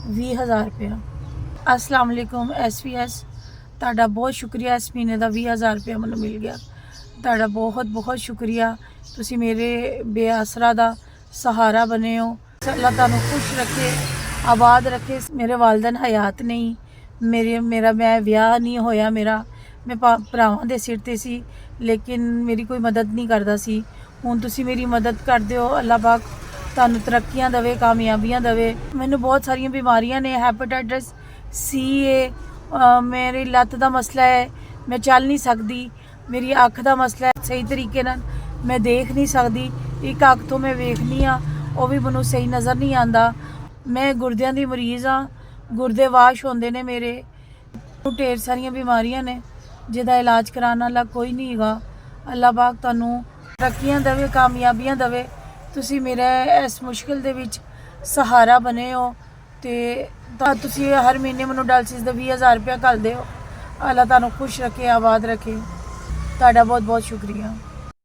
20,000 रुपया। अस्सलाम वालेकुम SVS, ਤੁਹਾਡਾ ਬਹੁਤ ਸ਼ੁਕਰੀਆ। ਇਸ ਮਹੀਨੇ ਦਾ 20,000 ਰੁਪਇਆ ਮੈਨੂੰ ਮਿਲ ਗਿਆ। ਤੁਹਾਡਾ ਬਹੁਤ ਬਹੁਤ ਸ਼ੁਕਰੀਆ। ਤੁਸੀਂ ਮੇਰੇ ਬੇਆਸਰਾ ਦਾ ਸਹਾਰਾ ਬਣੇ ਹੋ। ਅੱਲਾਹ ਤੁਹਾਨੂੰ ਖੁਸ਼ ਰੱਖੇ, ਆਬਾਦ ਰੱਖੇ। ਮੇਰੇ ਵਾਲਿदैन ਹਯਾਤ ਨਹੀਂ, ਮੇਰਾ ਮੈਂ ਵਿਆਹ ਨਹੀਂ ਹੋਇਆ। ਮੈਂ ਭਰਾਵਾਂ ਦੇ ਸਿਰ ਤੇ ਸੀ, ਲੇਕਿਨ ਮੇਰੀ ਕੋਈ ਮਦਦ ਨਹੀਂ ਕਰਦਾ ਸੀ। ਹੁਣ ਤੁਸੀਂ ਮੇਰੀ ਮਦਦ ਕਰਦੇ ਹੋ। ਅੱਲਾਹ ਪਾਕ ਤੁਹਾਨੂੰ ਤਰੱਕੀਆਂ ਦੇਵੇ, ਕਾਮਯਾਬੀਆਂ ਦੇਵੇ। ਮੈਨੂੰ ਬਹੁਤ ਸਾਰੀਆਂ ਬਿਮਾਰੀਆਂ ਨੇ, ਹੈਪੇਟਾਈਟਸ C ਹੈ, ਮੇਰੀ ਲੱਤ ਦਾ ਮਸਲਾ ਹੈ, ਮੈਂ ਚੱਲ ਨਹੀਂ ਸਕਦੀ। ਮੇਰੀ ਅੱਖ ਦਾ ਮਸਲਾ ਹੈ, ਸਹੀ ਤਰੀਕੇ ਨਾਲ ਮੈਂ ਦੇਖ ਨਹੀਂ ਸਕਦੀ। ਇੱਕ ਅੱਖ ਤੋਂ ਮੈਂ ਵੇਖਨੀ ਆ, ਉਹ ਵੀ ਮੈਨੂੰ ਸਹੀ ਨਜ਼ਰ ਨਹੀਂ ਆਉਂਦਾ। ਮੈਂ ਗੁਰਦਿਆਂ ਦੀ ਮਰੀਜ਼ ਹਾਂ, ਗੁਰਦੇ ਵਾਸ਼ ਹੁੰਦੇ ਨੇ ਮੇਰੇ। ਢੇਰ ਸਾਰੀਆਂ ਬਿਮਾਰੀਆਂ ਨੇ ਜਿਹਦਾ ਇਲਾਜ ਕਰਾਉਣ ਵਾਲਾ ਕੋਈ ਨਹੀਂ ਹੈਗਾ। ਅੱਲਾਹ ਪਾਕ ਤੁਹਾਨੂੰ ਤਰੱਕੀਆਂ ਦੇਵੇ, ਕਾਮਯਾਬੀਆਂ ਦੇਵੇ। ਤੁਸੀਂ ਮੇਰੇ ਇਸ ਮੁਸ਼ਕਿਲ ਦੇ ਵਿੱਚ ਸਹਾਰਾ ਬਣੇ ਹੋ ਤੇ ਤੁਸੀਂ ਹਰ ਮਹੀਨੇ ਮੈਨੂੰ ਡਾਇਲਸਿਸ ਦਾ 20,000 ਰੁਪਇਆ ਘੱਲਦੇ ਹੋ। ਅੱਲਾਹ ਤੁਹਾਨੂੰ ਖੁਸ਼ ਰੱਖੇ, ਆਬਾਦ ਰੱਖੇ। ਤੁਹਾਡਾ ਬਹੁਤ ਬਹੁਤ ਸ਼ੁਕਰੀਆ।